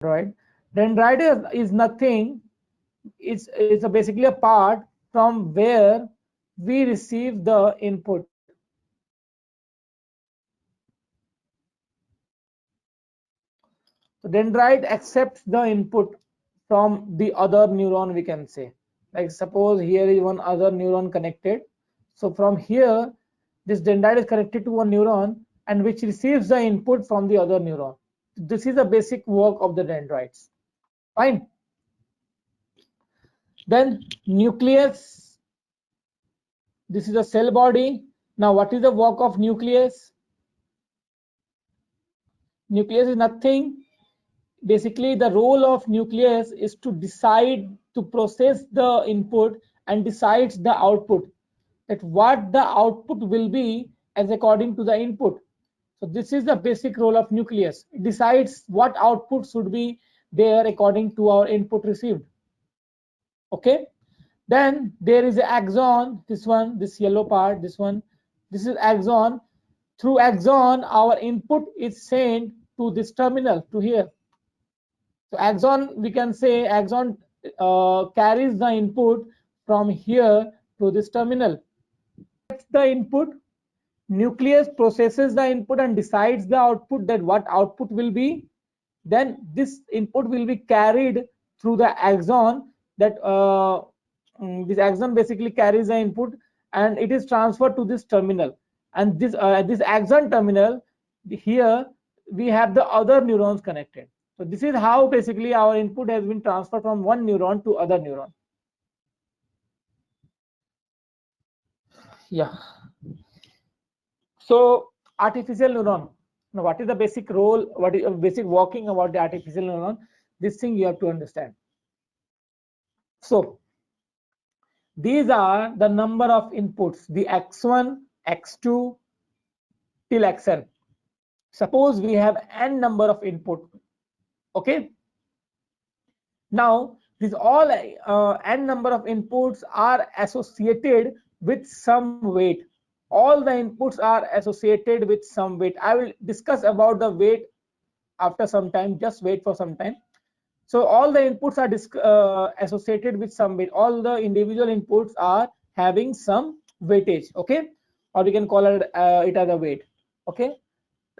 Right? Dendrite is nothing. It's basically a part from where we receive the input. So dendrite accepts the input from the other neuron, we can say. Like suppose here is one other neuron connected. So from here, this dendrite is connected to one neuron and which receives the input from the other neuron. This is the basic work of the dendrites. Fine. Then nucleus. This is a cell body. Now what is the work of nucleus? Nucleus is nothing. Basically, the role of nucleus is to decide, to process the input and decides the output, that what the output will be as according to the input. So this is the basic role of nucleus. It decides what output should be there according to our input received. Okay. Then there is an axon, this one, this yellow part, this one, this is axon. Through axon, our input is sent to this terminal, to here. So axon, we can say axon carries the input from here to this terminal. That's the input. Nucleus processes the input and decides the output, that what output will be. Then this input will be carried through the axon. This axon basically carries the input and it is transferred to this terminal. And this axon terminal, here we have the other neurons connected. So this is how basically our input has been transferred from one neuron to other neuron. Yeah. So artificial neuron. Now, what is the basic role? What is basic working about the artificial neuron? This thing you have to understand. So these are the number of inputs, the x1, x2 till xn. Suppose we have n number of input. Okay. Now these all n number of inputs are associated with some weight. All the inputs are associated with some weight. I will discuss about the weight after some time. Just wait for some time. So all the inputs are associated with some weight. All the individual inputs are having some weightage. Okay, or we can call it as a weight. Okay.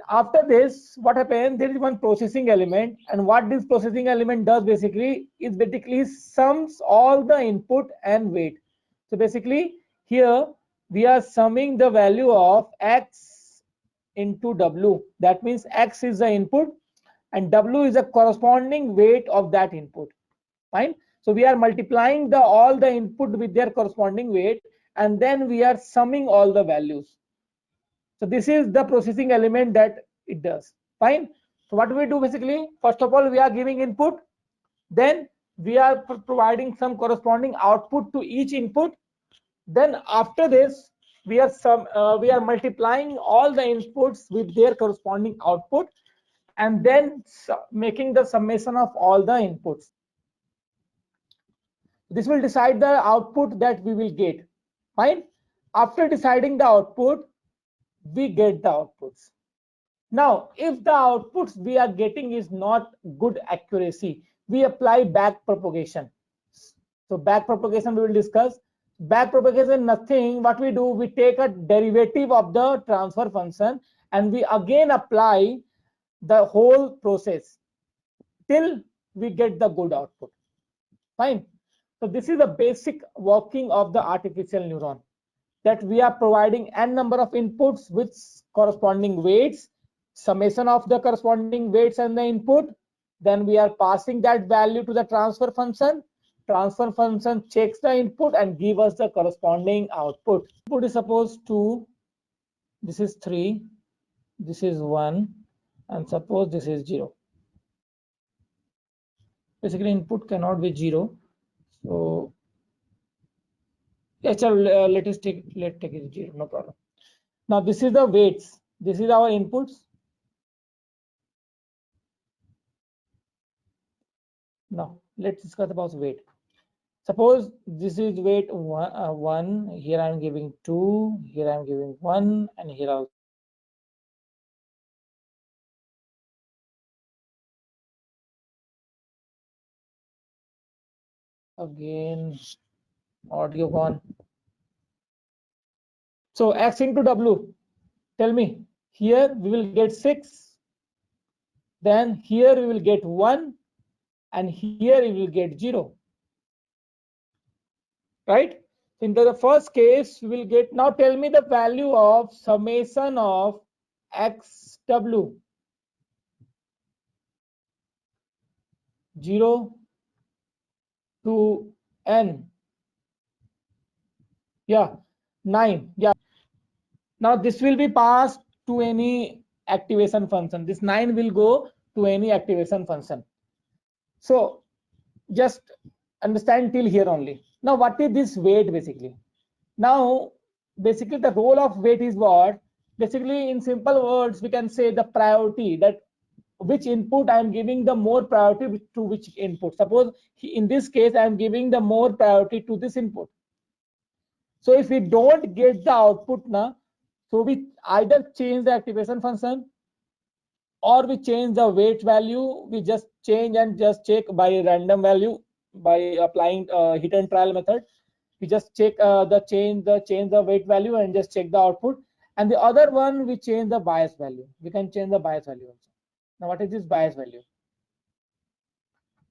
After this, what happens? There is one processing element, and what this processing element does basically is basically sums all the input and weight. So basically, here we are summing the value of x into w. That means x is the input and w is the corresponding weight of that input. Fine. So we are multiplying the all the input with their corresponding weight, and then we are summing all the values. So this is the processing element that it does. Fine. So what do we do basically? First of all, we are giving input, then we are providing some corresponding output to each input. Then after this, we are multiplying all the inputs with their corresponding output, and then making the summation of all the inputs. This will decide the output that we will get. Fine. After deciding the output, we get the outputs. Now, if the outputs we are getting is not good accuracy, we apply back propagation. So back propagation we will discuss. Back propagation nothing. What we do, we take a derivative of the transfer function and we again apply the whole process till we get the good output. Fine. So this is the basic working of the artificial neuron, that we are providing n number of inputs with corresponding weights, summation of the corresponding weights and the input. Then we are passing that value to the transfer function. Transfer function checks the input and give us the corresponding output. Input is suppose 2, this is 3, this is 1, and suppose this is 0. Basically input cannot be 0. So let's take it 0, no problem. Now this is the weights. This is our inputs. Now let's discuss about weight. Suppose this is weight 1, here I am giving 2, here I am giving 1, and here also Again, audio gone. So x into w, tell me, here we will get 6, then here we will get 1, and here we will get 0, right? In the first case, we will get, now tell me the value of summation of xw, 0 to n, yeah, 9, yeah. Now this will be passed to any activation function. This 9 will go to any activation function. So just understand till here only. Now what is this weight basically? Now basically the role of weight is what? Basically in simple words we can say the priority, that which input I am giving the more priority to which input. Suppose in this case I am giving the more priority to this input. So if we don't get the output now, so we either change the activation function or we change the weight value. We just change and just check by random value by applying hit and trial method. We just check change the weight value and just check the output. And the other one, we change the bias value. We can change the bias value also. Now what is this bias value?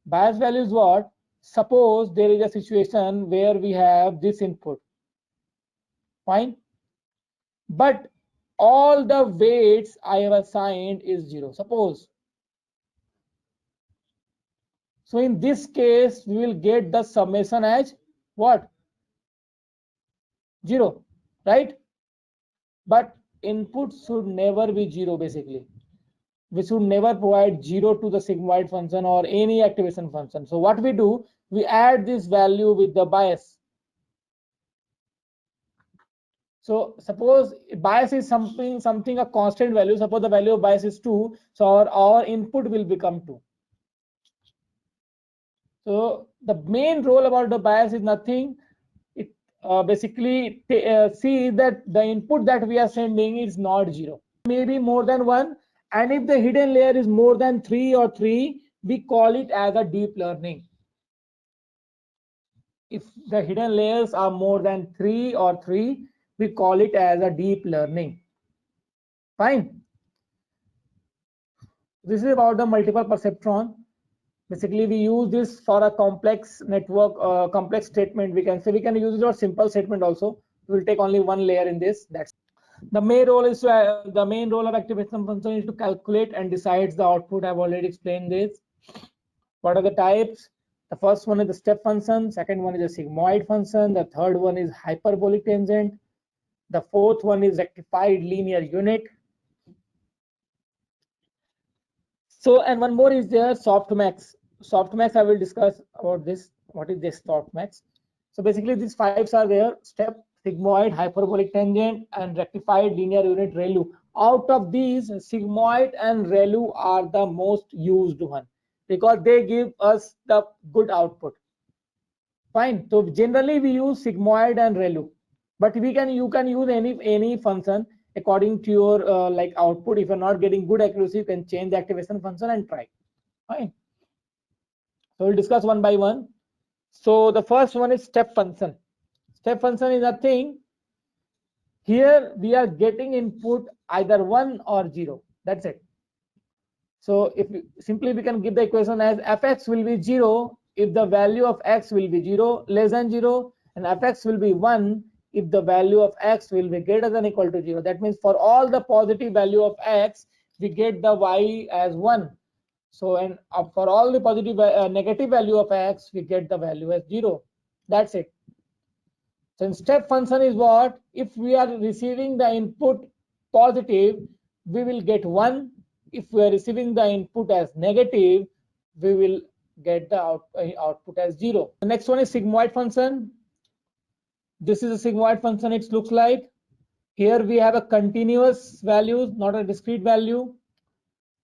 Bias value is what? Suppose there is a situation where we have this input, fine, but all the weights I have assigned is 0, suppose. So in this case, we will get the summation as what? 0, right? But input should never be 0 basically. We should never provide 0 to the sigmoid function or any activation function. So what we do, we add this value with the bias. So suppose bias is something a constant value. Suppose the value of bias is 2, so our input will become 2. So the main role about the bias is nothing. It basically see that the input that we are sending is not 0, maybe more than 1, and if the hidden layer is more than 3 or 3, we call it as a deep learning. If the hidden layers are more than 3 or 3, we call it as a deep learning. Fine. This is about the multiple perceptron. Basically we use this for a complex network, complex statement. We can say we can use it for simple statement also. We will take only one layer in this. That's the main role is the main role of activation function is to calculate and decides the output. I've already explained this. What are the types? The first one is the step function, second one is a sigmoid function, the third one is hyperbolic tangent, the fourth one is rectified linear unit. So, and one more is there, softmax. Softmax, I will discuss about this. What is this softmax? So basically these 5s are there: step, sigmoid, hyperbolic tangent, and rectified linear unit ReLU. Out of these, sigmoid and ReLU are the most used one because they give us the good output. Fine. So generally we use sigmoid and ReLU, but you can use any function according to your like output. If you're not getting good accuracy, you can change the activation function and try. Fine. So we'll discuss one by one. So the first one is step function. Step function is nothing. Here we are getting input either 1 or 0. That's it. So if simply we can give the equation as fx will be 0 if the value of x will be 0 less than 0, and fx will be 1 if the value of x will be greater than equal to 0. That means for all the positive value of x, we get the y as 1. So and for all the positive negative value of x, we get the value as 0. That's it. So step function is what? If we are receiving the input positive, we will get 1. If we are receiving the input as negative, we will get the output as 0. The next one is sigmoid function. This is a sigmoid function. It looks like here we have a continuous value, not a discrete value.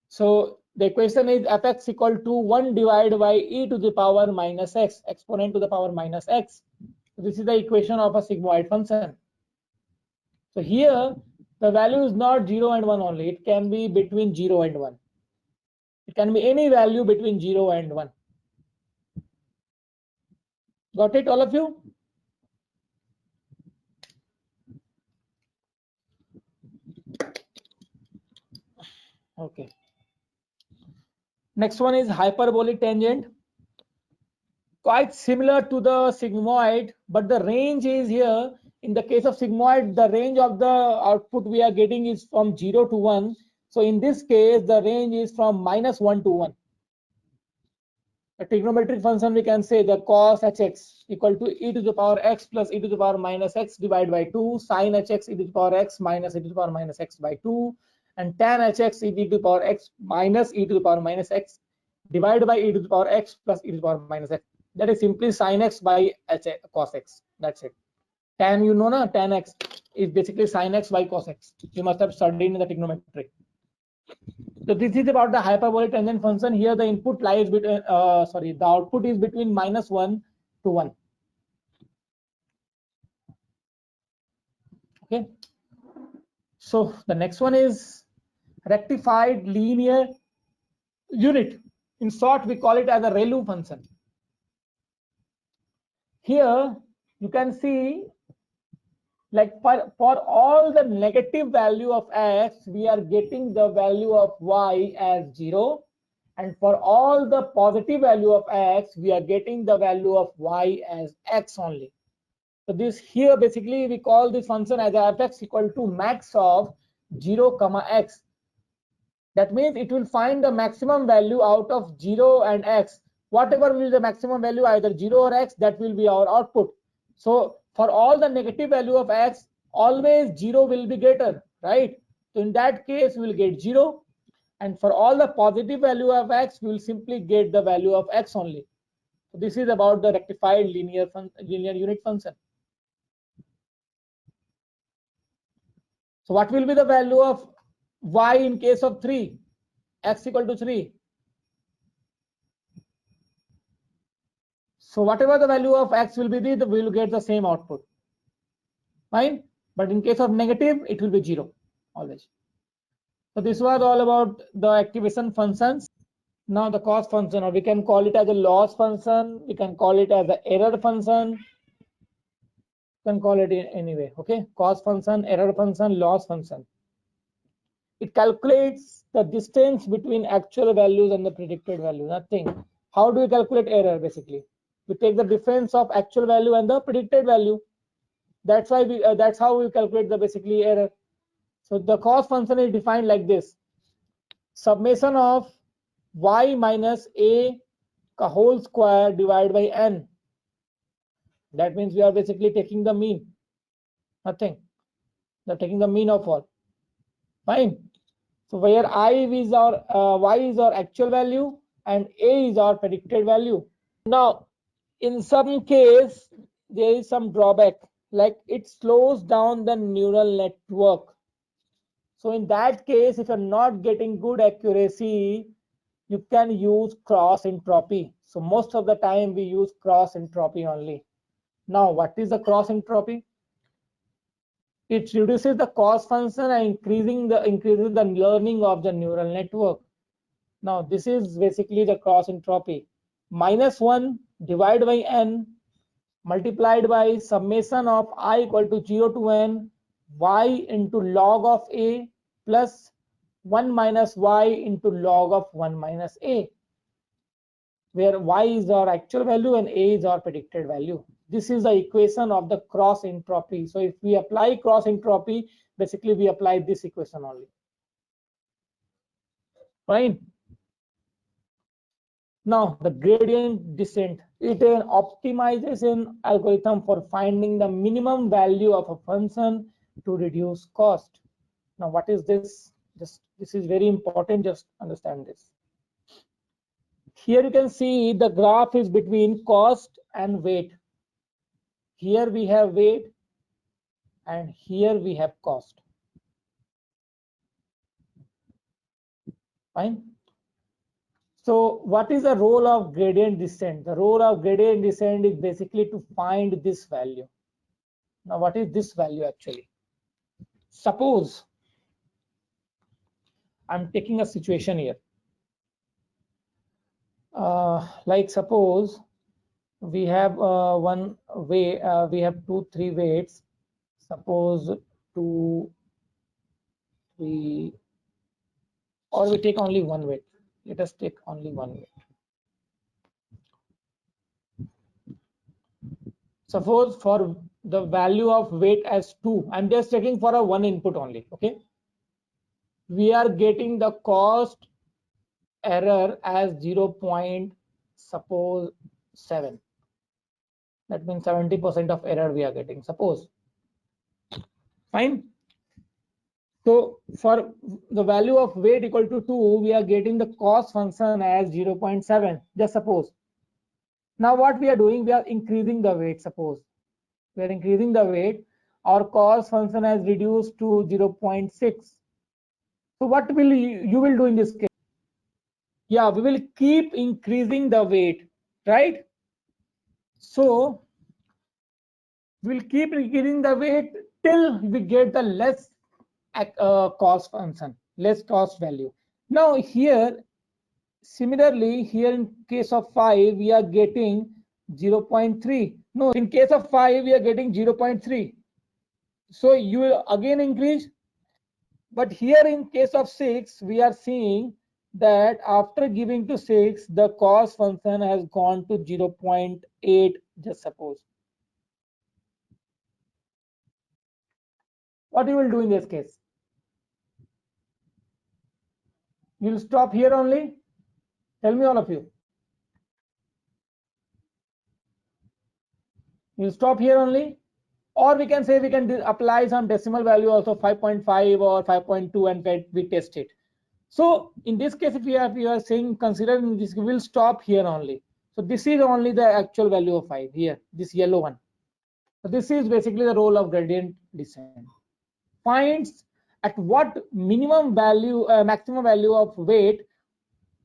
So the equation is fx equal to 1 divided by e to the power minus x, exponent to the power minus x. This is the equation of a sigmoid function. So here the value is not 0 and 1 only. It can be between 0 and 1. It can be any value between 0 and 1. Got it, all of you? Okay. Next one is hyperbolic tangent. Quite similar to the sigmoid, but the range is here. In the case of sigmoid, the range of the output we are getting is from 0 to 1. So in this case, the range is from -1 to 1. A trigonometric function, we can say the cos hx equal to e to the power x plus e to the power minus x divided by 2, sin hx e to the power x minus e to the power minus x by 2, and tan hx e to the power x minus e to the power minus x divided by e to the power x plus e to the power minus x. That is simply sin x by cos x. That's it. Tan, you know, na, tan x is basically sin x by cos x. You must have studied in the trigonometry. So this is about the hyperbolic tangent function. Here the input lies between, the output is between -1 to 1. Okay. So the next one is rectified linear unit. In short, we call it as a ReLU function. Here you can see, like for all the negative value of x, we are getting the value of y as 0. And for all the positive value of x, we are getting the value of y as x only. So this here basically we call this function as f(x) equal to max of 0, x. That means it will find the maximum value out of 0 and x. Whatever will be the maximum value, either 0 or x, that will be our output. So for all the negative value of x, always 0 will be greater, right? So in that case, we will get 0. And for all the positive value of x, we will simply get the value of x only. So this is about the rectified linear unit function. So what will be the value of y in case of 3? X equal to 3. So whatever the value of x will be, we will get the same output. Fine. But in case of negative, it will be 0 always. So this was all about the activation functions. Now the cost function, or we can call it as a loss function. We can call it as an error function. You can call it anyway. Okay. Cost function, error function, loss function. It calculates the distance between actual values and the predicted value. Nothing. How do we calculate error? Basically, we take the difference of actual value and the predicted value. That's why that's how we calculate the basically error. So the cost function is defined like this: summation of y minus a whole square divided by n. That means we are basically taking the mean. Nothing. They're taking the mean of all. Fine. So where I is our y is our actual value and a is our predicted value. Now, in some case, there is some drawback, like it slows down the neural network. So in that case, if you're not getting good accuracy, you can use cross entropy. So most of the time we use cross entropy only. Now, what is the cross entropy? It reduces the cost function and increases the learning of the neural network. Now this is basically the cross entropy. -1 divided by n multiplied by summation of I equal to 0 to n y into log of a plus 1 minus y into log of 1 minus a, where y is our actual value and a is our predicted value. This is the equation of the cross entropy. So if we apply cross entropy, basically we apply this equation only. Fine. Now the gradient descent, it is an optimization algorithm for finding the minimum value of a function to reduce cost. Now what is this? This is very important, just understand this. Here you can see the graph is between cost and weight. Here we have weight and here we have cost. Fine. So what is the role of gradient descent? The role of gradient descent is basically to find this value. Now what is this value actually? Suppose I'm taking a situation here. Like suppose we have one way, we have 2-3 weights. Suppose 2, 3, or we take only one weight. Let us take only one weight. Suppose for the value of weight as 2, I'm just checking for a one input only. Okay, we are getting the cost error as 0. Suppose 7. That means 70% of error we are getting. Suppose. Fine. So for the value of weight equal to 2, we are getting the cost function as 0.7. Just suppose. Now what we are doing, we are increasing the weight. Suppose we are increasing the weight, our cost function has reduced to 0.6. So what will you will do in this case? Yeah, we will keep increasing the weight, right? So we'll keep increasing the weight till we get the less cost function, less cost value. Now here, similarly, here in case of 5, we are getting 0.3. No, in case of 5, we are getting 0.3. So you will again increase. But here in case of 6, we are seeing that after giving to 6, the cost function has gone to 0.8, just suppose. What you will do in this case? You will stop here only? Tell me, all of you. You will stop here only? Or we can say we can apply some decimal value also, 5.5 or 5.2, and we test it. So in this case, if we are saying considering this, we will stop here only. So this is only the actual value of 5 here, this yellow one. So this is basically the role of gradient descent. Finds at what minimum value, maximum value of weight,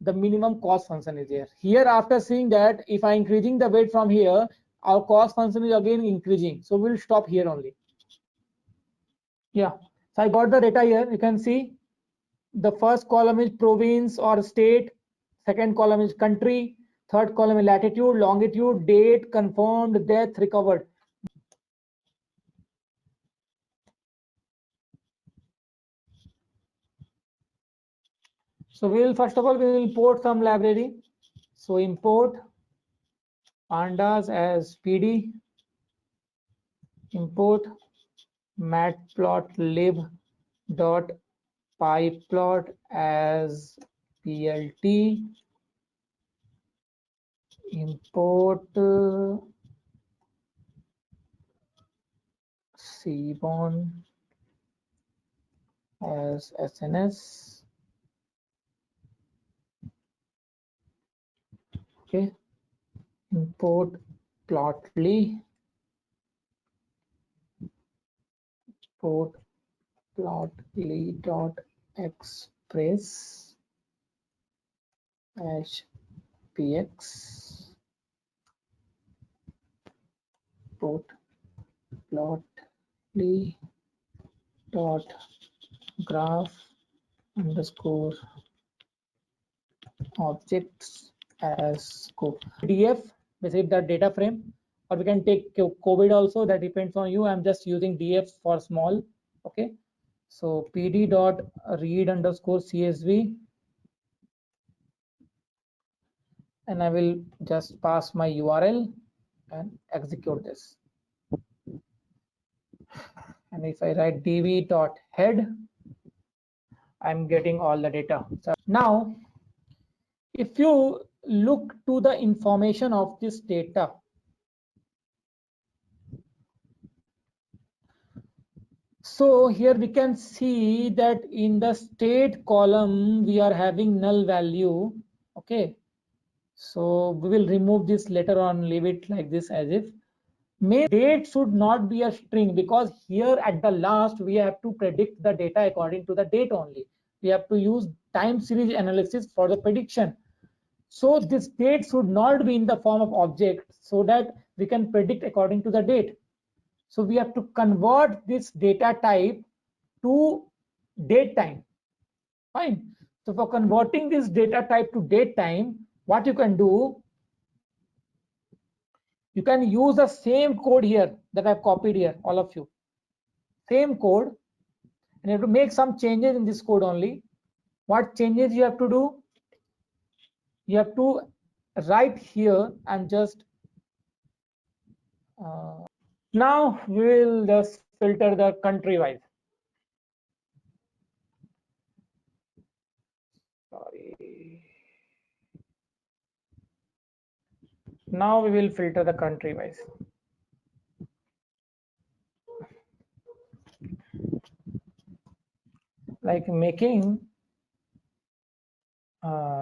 the minimum cost function is there. Here, after seeing that, if I increasing the weight from here, our cost function is again increasing. So we'll stop here only. Yeah. So I got the data here. You can see the first column is province or state. Second column is country. Third column is latitude, longitude, date, confirmed, death, recovered. So we will first of all we will import some library. So import pandas as PD, import matplotlib.pyplot as plt, import Seaborn as SNS. Okay, import plotly, import plotly.express as px, import plotly dot graph underscore objects as scope. PDF, basically the data frame, or we can take COVID also, that depends on you. I'm just using DF for small. Okay, so pd dot read underscore CSV, and I will just pass my URL and execute this. And if I write dv.head, I'm getting all the data. So now, if you look to the information of this data, so here we can see that in the state column we are having null value. Okay, so we will remove this later on, leave it like this as if. Main date should not be a string, because here at the last we have to predict the data according to the date only. We have to use time series analysis for the prediction. So this date should not be in the form of object, so that we can predict according to the date. So we have to convert this data type to date time. Fine. So for converting this data type to date time, what you can do, You can use the same code here that I've copied here, all of you. Same code, and you have to make some changes in this code only. What changes you have to do? You have to write here and just now we will just filter the country wise. Sorry. Now we will filter the country wise. Like making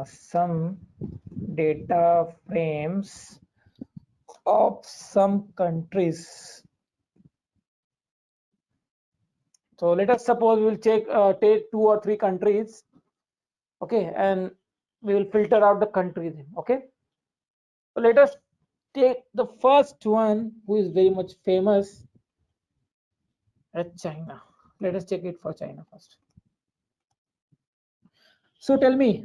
some data frames of some countries. So let us suppose we will take 2 or 3 countries, okay, and we will filter out the countries, okay. So let us take the first one who is very much famous at China. Let us check it for China first. So tell me,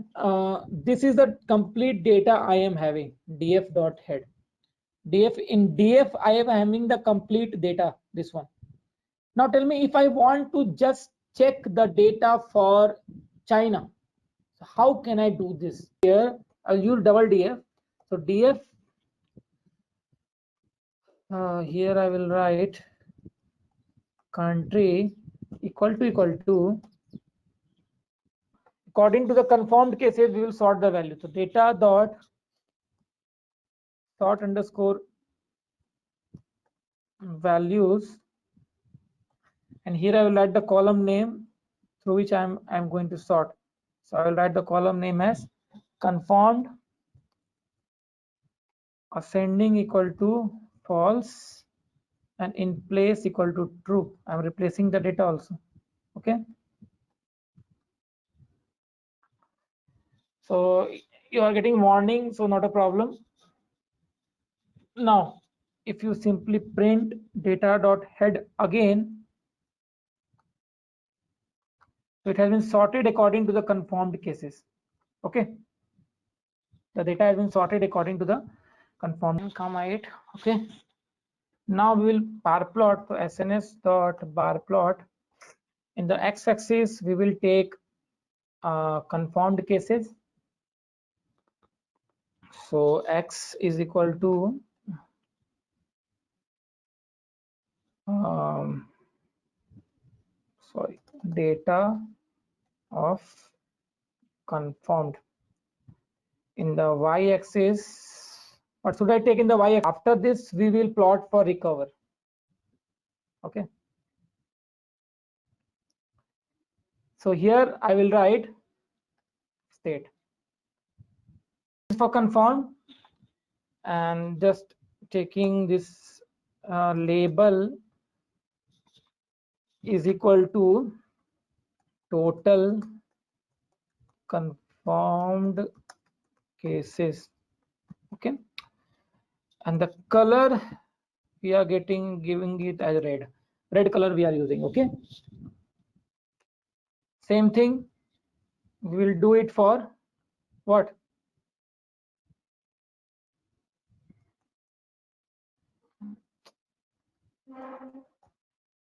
this is the complete data I am having, df.head. In df, I am having the complete data, this one. Now tell me, if I want to just check the data for China, so how can I do this? Here, I'll use double df. So df, here I will write country equal to, according to the conformed cases, we will sort the value. So data dot sort underscore values, and here I will write the column name through which I'm going to sort. So I will write the column name as conformed ascending equal to false and in place equal to true. I'm replacing the data also. Okay. So you are getting warning, so not a problem. Now, if you simply print data.head again, so it has been sorted according to the conformed cases. Okay. The data has been sorted according to the conformed comma 8. Okay. Now we will bar plot. So SNS dot bar plot. In the x-axis, we will take conformed cases. So x is equal to data of conformed. In the y-axis, what should I take in the y-axis? After this, we will plot for recover. Okay. So here I will write state for conformed, and just taking this label is equal to total conformed cases. Okay, and the color we are giving it as red color we are using. Okay, same thing we will do it for what?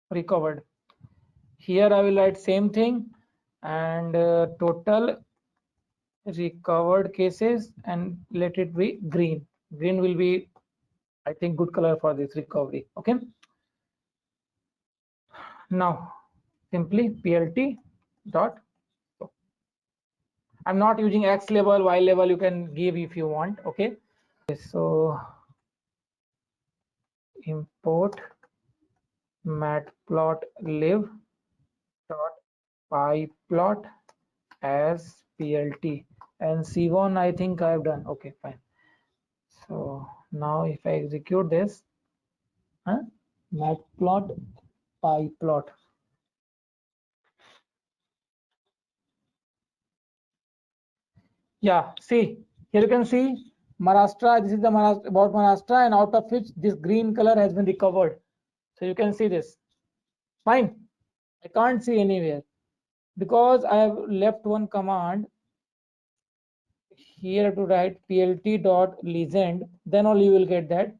Recovered. Here I will write same thing, and total recovered cases, and let it be green. Green will be, I think, good color for this recovery. Okay. Now simply plt dot. I'm not using X label, Y label. You can give if you want. Okay. So import matplotlib dot pyplot as plt, and C1 I think I've done. Okay, fine. So now if I execute this, matplot pyplot. Yeah, see, here you can see Maharashtra. This is the Maharashtra, about Maharashtra, and out of which this green color has been recovered. So you can see this. Fine. I can't see anywhere because I have left one command here to write plt dot legend. Then only you will get that.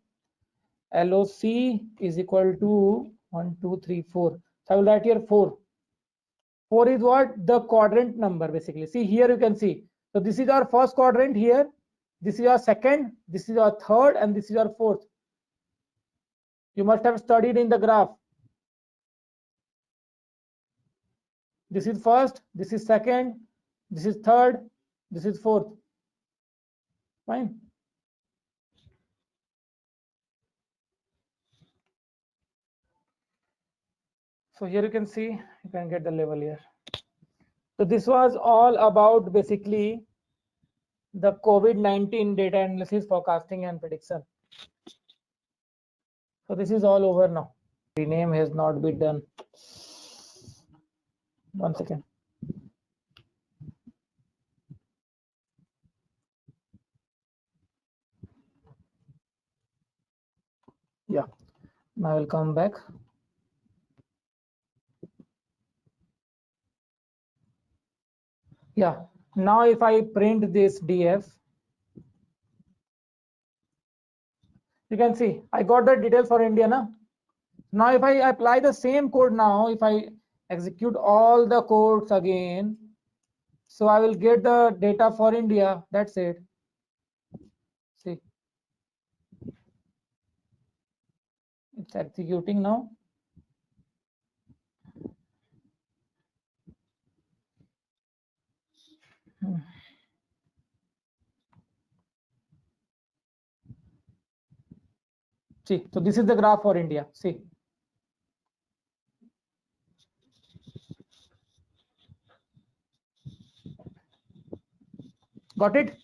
LOC is equal to 1, 2, 3, 4. So I will write here 4. 4 is what? The quadrant number basically. See here you can see. So this is our first quadrant here. This is our second. This is our third, and this is our fourth. You must have studied in the graph. This is first. This is second. This is third. This is fourth. Fine. So here you can see, you can get the level here. So this was all about basically the COVID-19 data analysis, forecasting and prediction. So this is all over now. Rename has not been done. 1 second. Yeah, now I will come back. Yeah, now if I print this DF, you can see I got the details for India now. Now if I apply the same code now, if I execute all the codes again, so I will get the data for India. That's it. See, it's executing now. See, so this is the graph for India. See, got it?